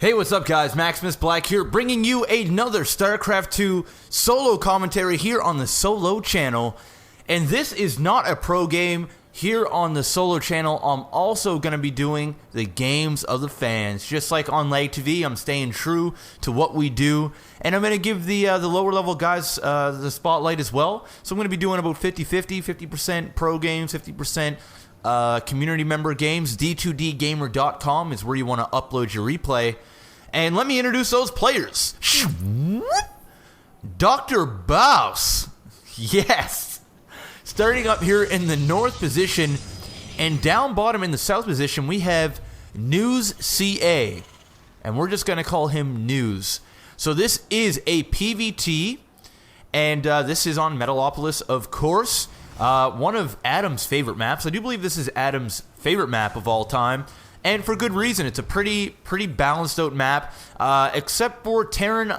Hey, what's up guys? MaximusBlack here, bringing you another StarCraft 2 solo commentary here on the solo channel. And this is not a pro game. Here on the solo channel, I'm also going to be doing the games of the fans. Just like on Lag TV, I'm staying true to what we do. And I'm going to give the lower level guys the spotlight as well. So I'm going to be doing about 50-50, 50% pro games, 50% community member games. D2Dgamer.com is where you want to upload your replay. And let me introduce those players. Dr. Bouse. Yes. Starting up here in the north position, and down bottom in the south position, we have Newsca. And we're just going to call him News. So this is a PvT, and this is on Metalopolis, of course. One of Adam's favorite maps. I do believe this is Adam's favorite map of all time. And for good reason. It's a pretty balanced out map, except for Taran.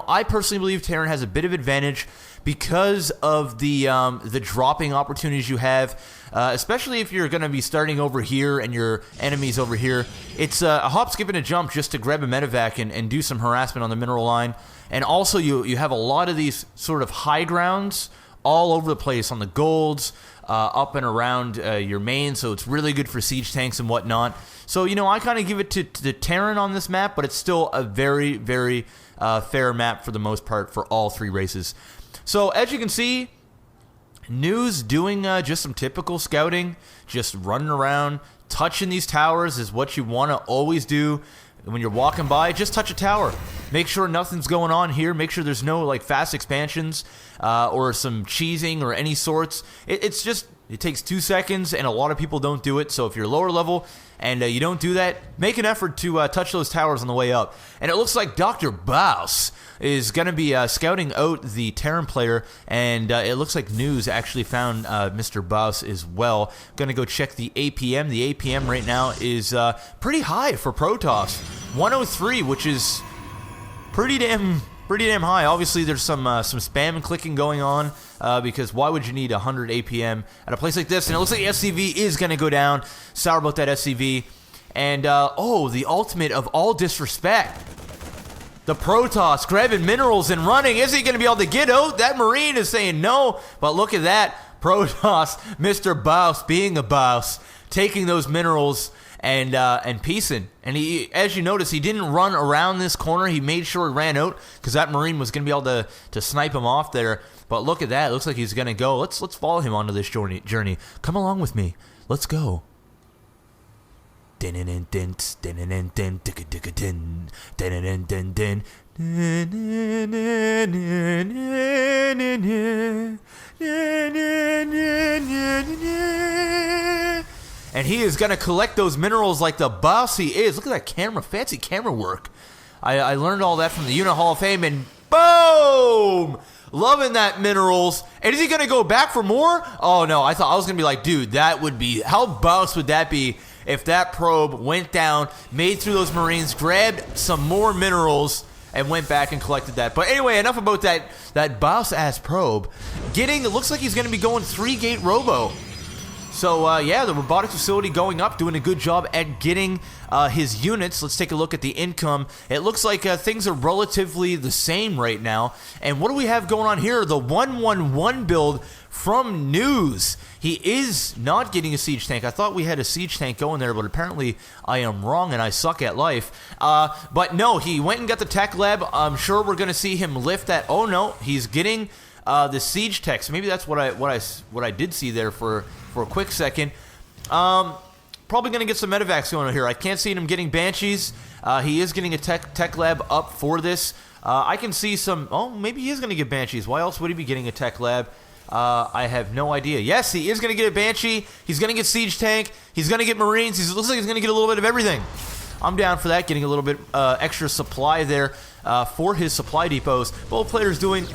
I personally believe Taran has a bit of advantage because of the dropping opportunities you have, especially if you're going to be starting over here and your enemy's over here. It's a hop, skip, and a jump just to grab a medevac and do some harassment on the mineral line. And also you have a lot of these sort of high grounds all over the place on the golds, up and around your main, so it's really good for siege tanks and whatnot. So, I kind of give it to Taran on this map, but it's still a very fair map for the most part for all three races. So, as you can see, News doing just some typical scouting, just running around, touching these towers is what you want to always do. When you're walking by, just touch a tower. Make sure nothing's going on here. Make sure there's no fast expansions or some cheesing or any sorts. It takes 2 seconds, and a lot of people don't do it. So if you're lower level and you don't do that, make an effort to touch those towers on the way up. And it looks like Dr. Bouse is going to be scouting out the Taran player, and it looks like News actually found Mr. Bouse as well. Going to go check the APM. The APM right now is pretty high for Protoss, 103, which is pretty damn high. Obviously, there's some spam and clicking going on because why would you need 100 APM at a place like this? And it looks like the SCV is going to go down. Sour about that SCV. And, the ultimate of all disrespect. The Protoss grabbing minerals and running. Is he going to be able to get out? That Marine is saying no. But look at that. Protoss, Mr. Bouse being a Bouse, taking those minerals and piecing. And he, as you notice, he didn't run around this corner. He made sure he ran out because that Marine was going to be able to snipe him off there. But look at that. It looks like he's going to go. Let's follow him onto this journey. Come along with me. Let's go. And he is going to collect those minerals like the boss he is. Look at that camera, fancy camera work. I learned all that from the Unit Hall of Fame, and boom! Loving that minerals. And is he going to go back for more? Oh no, I thought I was going to be like, dude, that would be, how boss would that be if that probe went down, made through those Marines, grabbed some more minerals, and went back and collected that. But anyway, enough about that boss-ass probe. It looks like he's going to be going 3-gate robo. So, yeah, the robotics facility going up, doing a good job at getting his units. Let's take a look at the income. It looks like things are relatively the same right now. And what do we have going on here? The 111 build from News. He is not getting a siege tank. I thought we had a siege tank going there, but apparently I am wrong and I suck at life. But no, he went and got the tech lab. I'm sure we're going to see him lift that. Oh, no, he's getting the siege tech. So maybe that's what I did see there for a quick second. Probably going to get some medevacs going on here. I can't see him getting Banshees. He is getting a tech lab up for this. I can see some... Oh, maybe he is going to get Banshees. Why else would he be getting a tech lab? I have no idea. Yes, he is going to get a Banshee. He's going to get Siege Tank. He's going to get Marines. It looks like he's going to get a little bit of everything. I'm down for that, getting a little bit extra supply there for his supply depots. Both players doing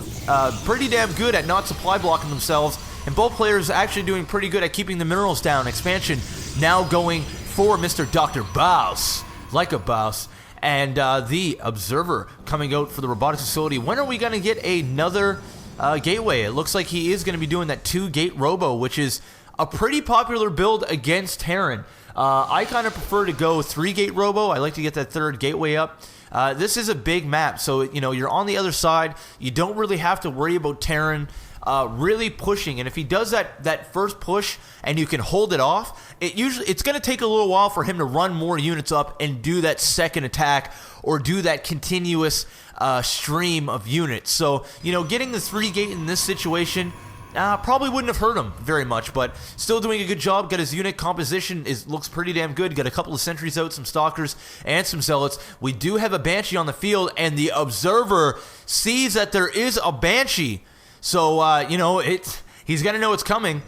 pretty damn good at not supply blocking themselves, and both players actually doing pretty good at keeping the minerals down. Expansion now going for Mr. Dr. Bouse, like a Bouse. And the Observer coming out for the robotics facility. When are we going to get another gateway? It looks like he is going to be doing that 2-gate robo, which is a pretty popular build against Taran. I kind of prefer to go 3-gate robo. I like to get that third gateway up. This is a big map, so you're on the other side. You don't really have to worry about Taran really pushing, and if he does that first push and you can hold it off, it's going to take a little while for him to run more units up and do that second attack or do that continuous stream of units. So getting the 3-gate in this situation probably wouldn't have hurt him very much, but still doing a good job. Got his unit composition looks pretty damn good. Got a couple of sentries out, some stalkers, and some zealots. We do have a Banshee on the field, and the observer sees that there is a Banshee. So, he's going to know it's coming.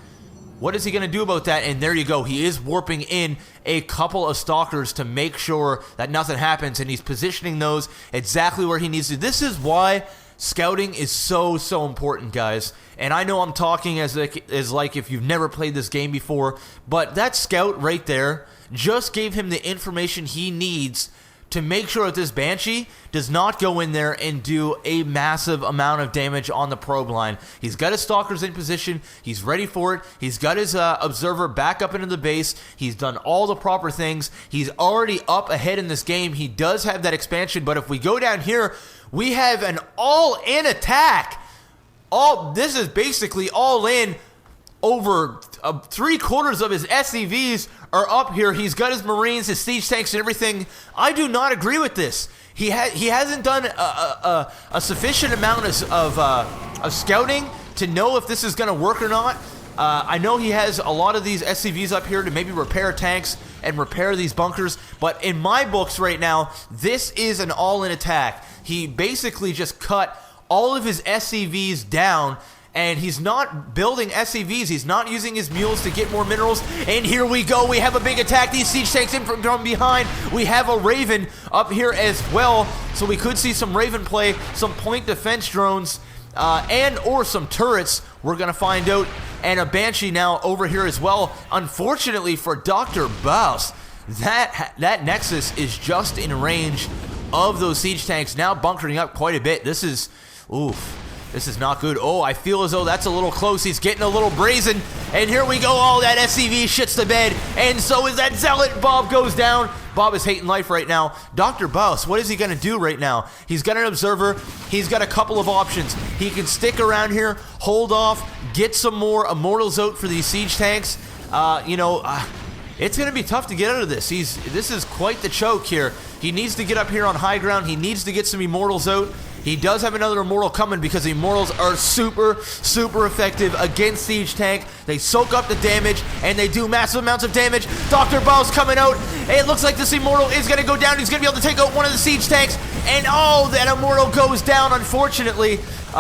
What is he going to do about that? And there you go. He is warping in a couple of stalkers to make sure that nothing happens, and he's positioning those exactly where he needs to. This is why scouting is so important, guys. And I know I'm talking as like if you've never played this game before, but that scout right there just gave him the information he needs to make sure that this Banshee does not go in there and do a massive amount of damage on the probe line. He's got his stalkers in position. He's ready for it. He's got his observer back up into the base. He's done all the proper things. He's already up ahead in this game. He does have that expansion, but if we go down here, we have an all-in attack. This is basically all in. Over 3/4 of his SCVs are up here. He's got his Marines, his siege tanks, and everything. I do not agree with this. He hasn't done a sufficient amount of scouting to know if this is going to work or not. I know he has a lot of these SCVs up here to maybe repair tanks and repair these bunkers, but in my books right now, this is an all-in attack. He basically just cut all of his SCVs down, and he's not building SCVs. He's not using his mules to get more minerals. And here we go. We have a big attack. These siege tanks in from behind. We have a Raven up here as well. So we could see some Raven play, some point defense drones, and or some turrets. We're going to find out. And a Banshee now over here as well. Unfortunately for Dr. Bouse, that Nexus is just in range of those siege tanks. Now bunkering up quite a bit. This is... oof. This is not good. Oh, I feel as though that's a little close. He's getting a little brazen. And here we go. Oh, that SCV shits the bed. And so is that Zealot. Bob goes down. Bob is hating life right now. Dr. Bouse, what is he going to do right now? He's got an observer. He's got a couple of options. He can stick around here, hold off, get some more Immortals out for these siege tanks. It's going to be tough to get out of this. This is quite the choke here. He needs to get up here on high ground. He needs to get some Immortals out. He does have another Immortal coming because the Immortals are super effective against Siege Tank. They soak up the damage, and they do massive amounts of damage. Dr. Bouse coming out. It looks like this Immortal is going to go down. He's going to be able to take out one of the Siege Tanks. And oh, that Immortal goes down, unfortunately.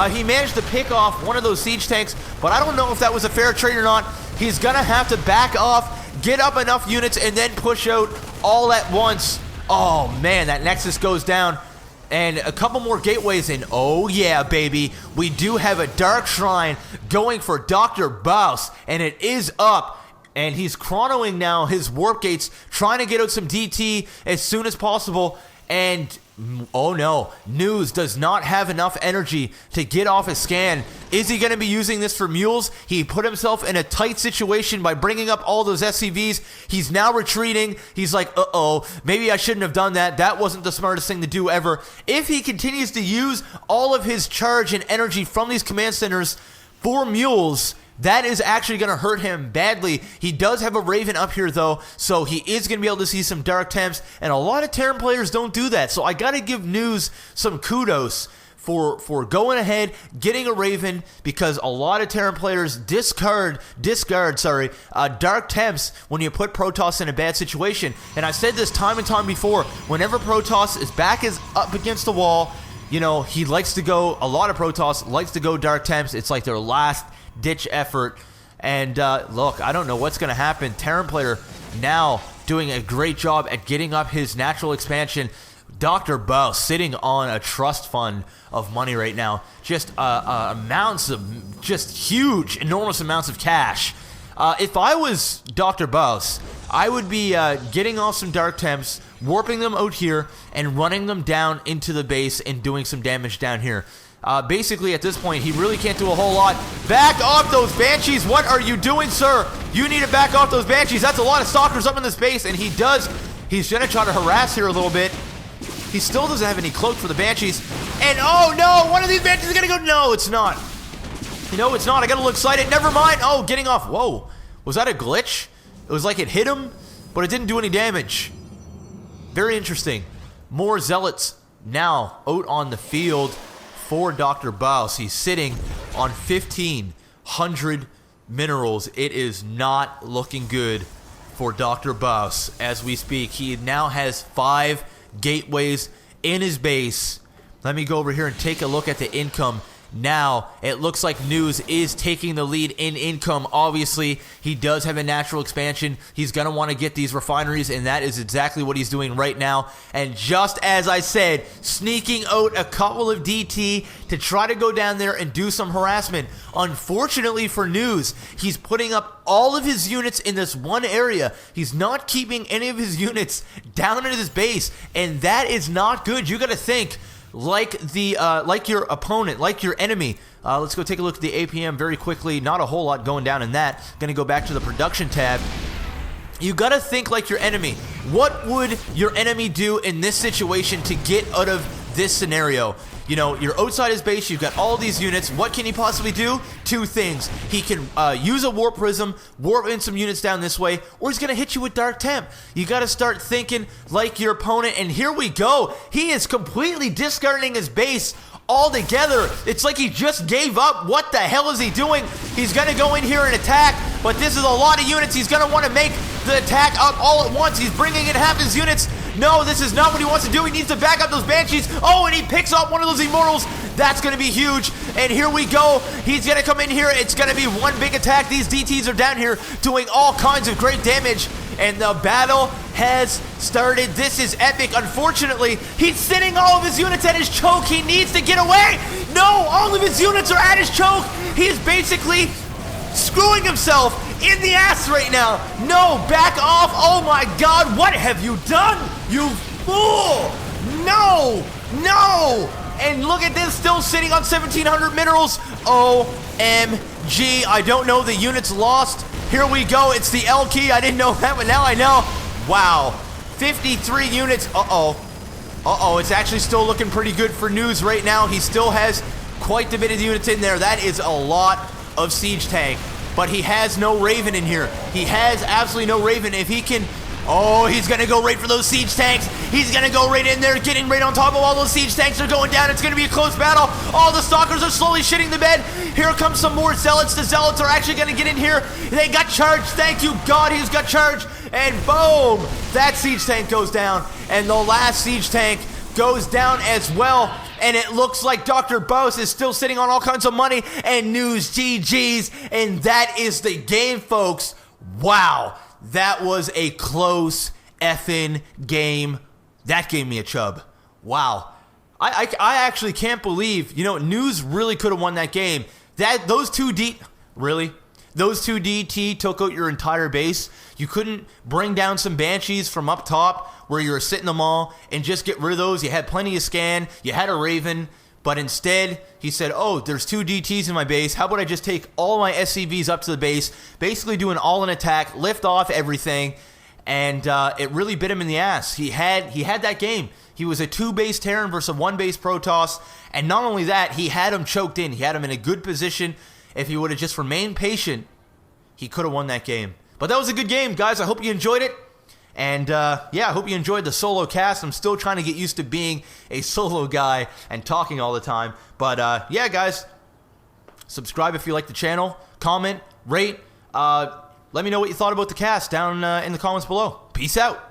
He managed to pick off one of those Siege Tanks, but I don't know if that was a fair trade or not. He's going to have to back off, get up enough units, and then push out all at once. Oh, man, that Nexus goes down. And a couple more gateways in. Oh yeah, baby. We do have a Dark Shrine going for Dr. Bouse, and it is up. And he's chronoing now his warp gates, trying to get out some DT as soon as possible. And oh no, News does not have enough energy to get off his scan. Is he going to be using this for mules? He put himself in a tight situation by bringing up all those SCVs. He's now retreating. He's like, uh-oh, maybe I shouldn't have done that. That wasn't the smartest thing to do ever. If he continues to use all of his charge and energy from these command centers for mules, that is actually going to hurt him badly. He does have a Raven up here, though, so he is going to be able to see some Dark Temps, and a lot of Taran players don't do that, so I got to give News some kudos for going ahead, getting a Raven, because a lot of Taran players discard Dark Temps when you put Protoss in a bad situation. And I've said this time and time before, whenever Protoss is back up against the wall, a lot of Protoss likes to go Dark Temps. It's like their last ditch effort. And look, I don't know what's going to happen. Taran player now doing a great job at getting up his natural expansion. Dr. Bouse sitting on a trust fund of money right now. Just amounts of, just huge, enormous amounts of cash. If I was Dr. Bouse, I would be getting off some Dark Temps, warping them out here, and running them down into the base and doing some damage down here. Basically, at this point, he really can't do a whole lot. Back off those Banshees. What are you doing, sir? You need to back off those Banshees. That's a lot of Stalkers up in this base, and he does. He's going to try to harass here a little bit. He still doesn't have any cloak for the Banshees. And, oh, no, one of these Banshees is going to go. No, it's not. No, it's not. I got a little excited. Never mind. Oh, getting off. Whoa. Was that a glitch? It was like it hit him, but it didn't do any damage. Very interesting. More Zealots now out on the field for Dr. Bouse. He's sitting on 1,500 minerals. It is not looking good for Dr. Bouse as we speak. He now has 5 gateways in his base. Let me go over here and take a look at the income. Now, it looks like News is taking the lead in income. Obviously, he does have a natural expansion. He's going to want to get these refineries, and that is exactly what he's doing right now. And just as I said, sneaking out a couple of DT to try to go down there and do some harassment. Unfortunately for News, he's putting up all of his units in this one area. He's not keeping any of his units down in his base, and that is not good. You got to think like your opponent, like your enemy. Let's go take a look at the APM very quickly. Not a whole lot going down in that. Going to go back to the production tab. You got to think like your enemy. What would your enemy do in this situation to get out of this scenario? You know, you're outside his base, you've got all these units. What can he possibly do? 2 things. He can use a warp prism, warp in some units down this way, or he's going to hit you with Dark Temp. You got to start thinking like your opponent, and here we go. He is completely discarding his base altogether. It's like he just gave up. What the hell is he doing? He's going to go in here and attack, but this is a lot of units. He's going to want to make the attack up all at once. He's bringing in half his units. No, this is not what he wants to do. He needs to back up those Banshees. Oh, and he picks up one of those Immortals. That's going to be huge. And here we go. He's going to come in here. It's going to be one big attack. These DTs are down here doing all kinds of great damage. And the battle has started. This is epic. Unfortunately, he's sitting all of his units at his choke. He needs to get away. No, all of his units are at his choke. He is basically screwing himself in the ass right now. No, back off. Oh my God, what have you done? You fool. No, no. And look at this, still sitting on 1,700 minerals. OMG, I don't know, the unit's lost. Here we go, it's the L key. I didn't know that, but now I know. Wow, 53 units. It's actually still looking pretty good for News right now. He still has quite a bit of units in there. That is a lot of siege tank, but he has no Raven in here. He has absolutely no Raven. If he can, oh, he's gonna go right for those siege tanks. He's gonna go right in there, getting right on top of all those siege tanks. They're going down. It's gonna be a close battle. All the Stalkers are slowly shitting the bed. Here comes some more Zealots. The Zealots are actually gonna get in here. They got charged. Thank you, God, he's got charged. And boom, that siege tank goes down. And the last siege tank goes down as well. And it looks like Dr. Bouse is still sitting on all kinds of money and News GG's. And that is the game, folks. Wow. That was a close effing game. That gave me a chub. Wow. I actually can't believe, News really could have won that game. Those two DT took out your entire base. You couldn't bring down some Banshees from up top where you were sitting them all and just get rid of those. You had plenty of scan. You had a Raven. But instead, he said, oh, there's 2 DTs in my base. How about I just take all my SCVs up to the base, basically do an all-in attack, lift off everything, and it really bit him in the ass. He had that game. He was a 2-base Taran versus a 1-base Protoss, and not only that, he had him choked in. He had him in a good position. If he would have just remained patient, he could have won that game. But that was a good game, guys. I hope you enjoyed it. And, I hope you enjoyed the solo cast. I'm still trying to get used to being a solo guy and talking all the time. But, guys, subscribe if you like the channel. Comment, rate. Let me know what you thought about the cast down in the comments below. Peace out.